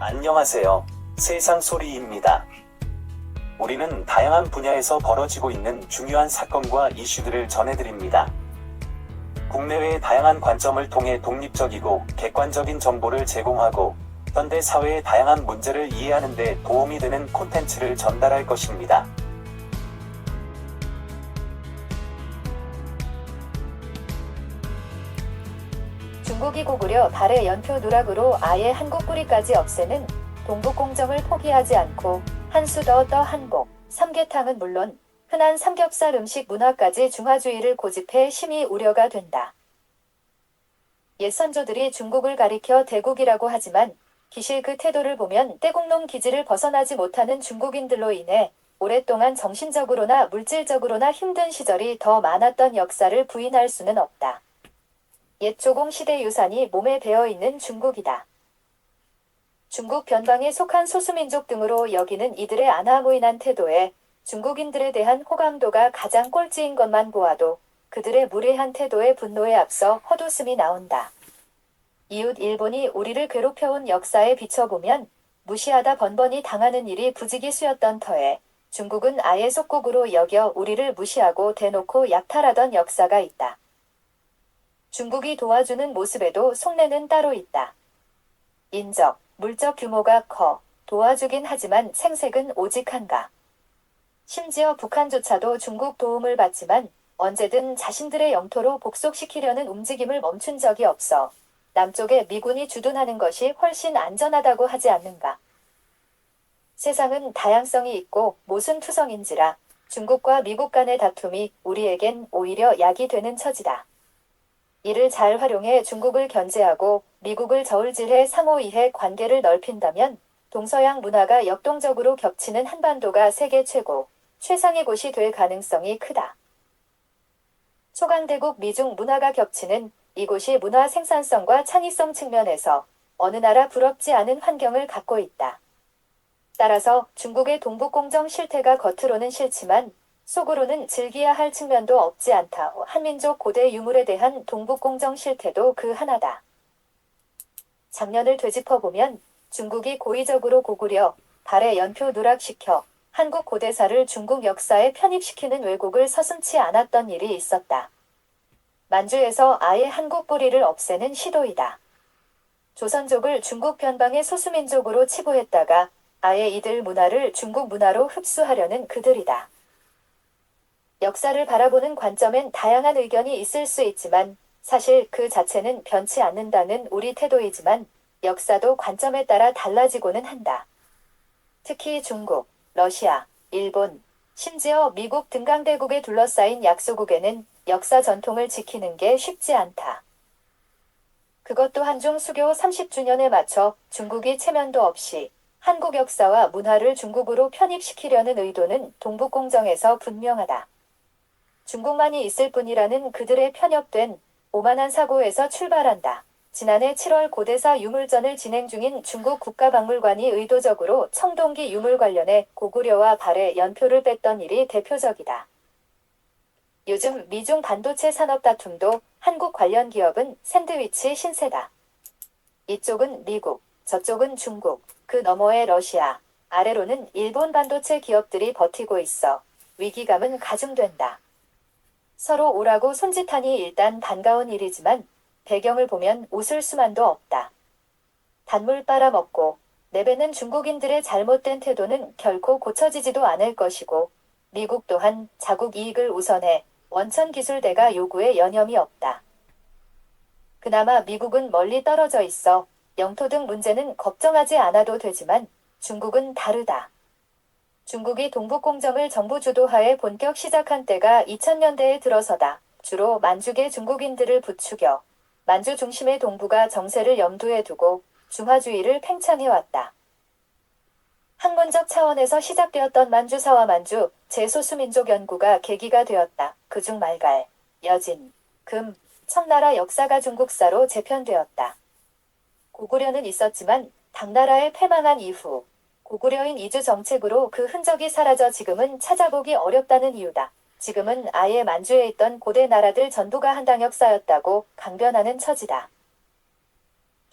안녕하세요. 세상소리입니다. 우리는 다양한 분야에서 벌어지고 있는 중요한 사건과 이슈들을 전해드립니다. 국내외의 다양한 관점을 통해 독립적이고 객관적인 정보를 제공하고 현대 사회의 다양한 문제를 이해하는 데 도움이 되는 콘텐츠를 전달할 것입니다. 중국이 고구려 발해 연표 누락으로 아예 한국 뿌리까지 없애는 동북공정을 포기하지 않고 한수 더 떠 한복, 삼계탕은 물론 흔한 삼겹살 음식 문화까지 중화주의를 고집해 심히 우려가 된다. 옛 선조들이 중국을 가리켜 대국이라고 하지만 기실 그 태도를 보면 떼국놈 기질을 벗어나지 못하는 중국인들로 인해 오랫동안 정신적으로나 물질적으로나 힘든 시절이 더 많았던 역사를 부인할 수는 없다. 옛 조공 시대 유산이 몸에 배어있는 중국이다. 중국 변방에 속한 소수민족 등으로 여기는 이들의 안하무인한 태도에 중국인들에 대한 호감도가 가장 꼴찌인 것만 보아도 그들의 무례한 태도에 분노에 앞서 헛웃음이 나온다. 이웃 일본이 우리를 괴롭혀온 역사에 비춰보면 무시하다 번번이 당하는 일이 부지기수였던 터에 중국은 아예 속국으로 여겨 우리를 무시하고 대놓고 약탈하던 역사가 있다. 중국이 도와주는 모습에도 속내는 따로 있다. 인적, 물적 규모가 커 도와주긴 하지만 생색은 오직 한가. 심지어 북한조차도 중국 도움을 받지만 언제든 자신들의 영토로 복속시키려는 움직임을 멈춘 적이 없어 남쪽에 미군이 주둔하는 것이 훨씬 안전하다고 하지 않는가. 세상은 다양성이 있고 모순투성인지라 중국과 미국 간의 다툼이 우리에겐 오히려 약이 되는 처지다. 이를 잘 활용해 중국을 견제하고 미국을 저울질해 상호이해 관계를 넓힌다면 동서양 문화가 역동적으로 겹치는 한반도가 세계 최고, 최상의 곳이 될 가능성이 크다. 초강대국 미중 문화가 겹치는 이곳이 문화 생산성과 창의성 측면에서 어느 나라 부럽지 않은 환경을 갖고 있다. 따라서 중국의 동북공정 실태가 겉으로는 싫지만 속으로는 즐겨야 할 측면도 없지 않다. 한민족 고대 유물에 대한 동북공정 실태도 그 하나다. 작년을 되짚어보면 중국이 고의적으로 고구려, 발해 연표 누락시켜 한국 고대사를 중국 역사에 편입시키는 왜곡을 서슴지 않았던 일이 있었다. 만주에서 아예 한국 뿌리를 없애는 시도이다. 조선족을 중국 변방의 소수민족으로 치부했다가 아예 이들 문화를 중국 문화로 흡수하려는 그들이다. 역사를 바라보는 관점엔 다양한 의견이 있을 수 있지만 사실 그 자체는 변치 않는다는 우리 태도이지만 역사도 관점에 따라 달라지고는 한다. 특히 중국, 러시아, 일본, 심지어 미국 등 강대국에 둘러싸인 약소국에는 역사 전통을 지키는 게 쉽지 않다. 그것도 한중 수교 30주년에 맞춰 중국이 체면도 없이 한국 역사와 문화를 중국으로 편입시키려는 의도는 동북공정에서 분명하다. 중국만이 있을 뿐이라는 그들의 편협된 오만한 사고에서 출발한다. 지난해 7월 고대사 유물전을 진행 중인 중국 국가박물관이 의도적으로 청동기 유물 관련해 고구려와 발해 연표를 뺐던 일이 대표적이다. 요즘 미중 반도체 산업 다툼도 한국 관련 기업은 샌드위치 신세다. 이쪽은 미국, 저쪽은 중국, 그 너머에 러시아, 아래로는 일본 반도체 기업들이 버티고 있어 위기감은 가중된다. 서로 오라고 손짓하니 일단 반가운 일이지만 배경을 보면 웃을 수만도 없다. 단물 빨아먹고 내뱉는 중국인들의 잘못된 태도는 결코 고쳐지지도 않을 것이고 미국 또한 자국 이익을 우선해 원천기술대가 요구에 여념이 없다. 그나마 미국은 멀리 떨어져 있어 영토 등 문제는 걱정하지 않아도 되지만 중국은 다르다. 중국이 동북공정을 정부 주도하에 본격 시작한 때가 2000년대에 들어서다. 주로 만주계 중국인들을 부추겨 만주 중심의 동부가 정세를 염두에 두고 중화주의를 팽창해왔다. 학문적 차원에서 시작되었던 만주사와 만주 제소수민족 연구가 계기가 되었다. 그중 말갈, 여진, 금, 청나라 역사가 중국사로 재편되었다. 고구려는 있었지만 당나라에 패망한 이후 고구려인 이주 정책으로 그 흔적이 사라져 지금은 찾아보기 어렵다는 이유다. 지금은 아예 만주에 있던 고대 나라들 전부가 한당 역사였다고 강변하는 처지다.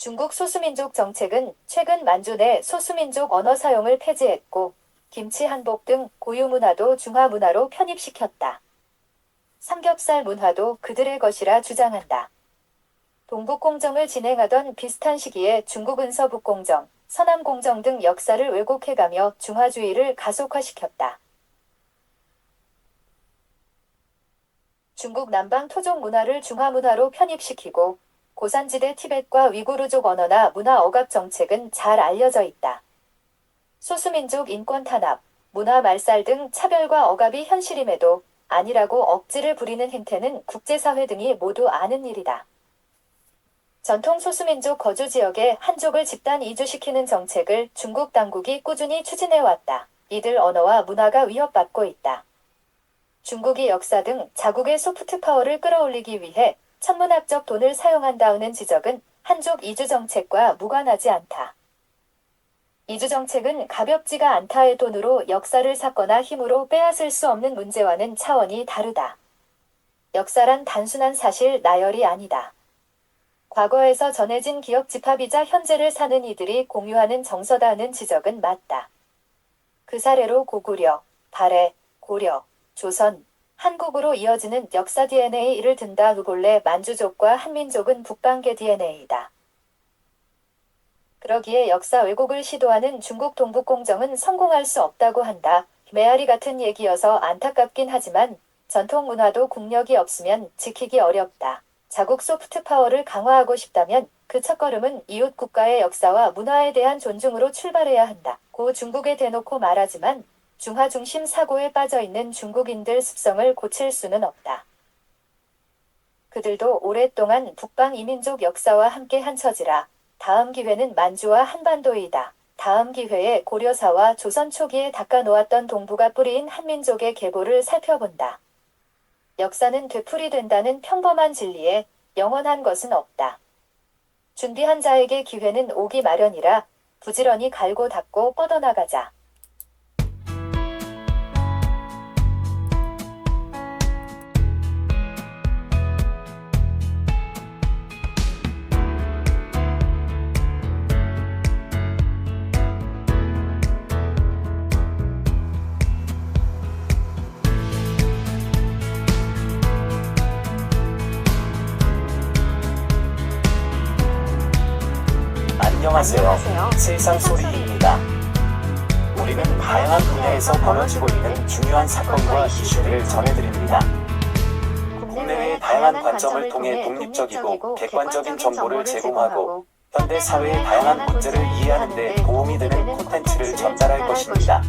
중국 소수민족 정책은 최근 만주 내 소수민족 언어 사용을 폐지했고 김치 한복 등 고유 문화도 중화 문화로 편입시켰다. 삼겹살 문화도 그들의 것이라 주장한다. 동북공정을 진행하던 비슷한 시기에 중국은 서북공정, 서남공정 등 역사를 왜곡해가며 중화주의를 가속화시켰다. 중국 남방 토종 문화를 중화 문화로 편입시키고 고산지대 티벳과 위구르족 언어나 문화 억압 정책은 잘 알려져 있다. 소수민족 인권 탄압, 문화 말살 등 차별과 억압이 현실임에도 아니라고 억지를 부리는 행태는 국제사회 등이 모두 아는 일이다. 전통 소수민족 거주 지역에 한족을 집단 이주시키는 정책을 중국 당국이 꾸준히 추진해왔다. 이들 언어와 문화가 위협받고 있다. 중국이 역사 등 자국의 소프트파워를 끌어올리기 위해 천문학적 돈을 사용한다는 지적은 한족 이주 정책과 무관하지 않다. 이주 정책은 가볍지가 않다의 돈으로 역사를 샀거나 힘으로 빼앗을 수 없는 문제와는 차원이 다르다. 역사란 단순한 사실 나열이 아니다. 과거에서 전해진 기억 집합이자 현재를 사는 이들이 공유하는 정서다는 지적은 맞다. 그 사례로 고구려, 발해, 고려, 조선, 한국으로 이어지는 역사 DNA를 든다. 본래 만주족과 한민족은 북방계 DNA이다. 그러기에 역사 왜곡을 시도하는 중국 동북공정은 성공할 수 없다고 한다. 메아리 같은 얘기여서 안타깝긴 하지만 전통 문화도 국력이 없으면 지키기 어렵다. 자국 소프트파워를 강화하고 싶다면 그 첫걸음은 이웃 국가의 역사와 문화에 대한 존중으로 출발해야 한다. 고 중국에 대놓고 말하지만 중화 중심 사고에 빠져있는 중국인들 습성을 고칠 수는 없다. 그들도 오랫동안 북방 이민족 역사와 함께 한 처지라 다음 기회는 만주와 한반도이다. 다음 기회에 고려사와 조선 초기에 닦아놓았던 동북아 뿌리인 한민족의 계보를 살펴본다. 역사는 되풀이된다는 평범한 진리에 영원한 것은 없다. 준비한 자에게 기회는 오기 마련이라 부지런히 갈고 닦고 뻗어나가자. 안녕하세요. 세상 소리입니다. 우리는 다양한 분야에서 벌어지고 있는 중요한 사건과 이슈를 전해드립니다. 국내외의 다양한 관점을 통해 독립적이고 객관적인 정보를 제공하고 현대 사회의 다양한 문제를 이해하는 데 도움이 되는 콘텐츠를 전달할 것입니다.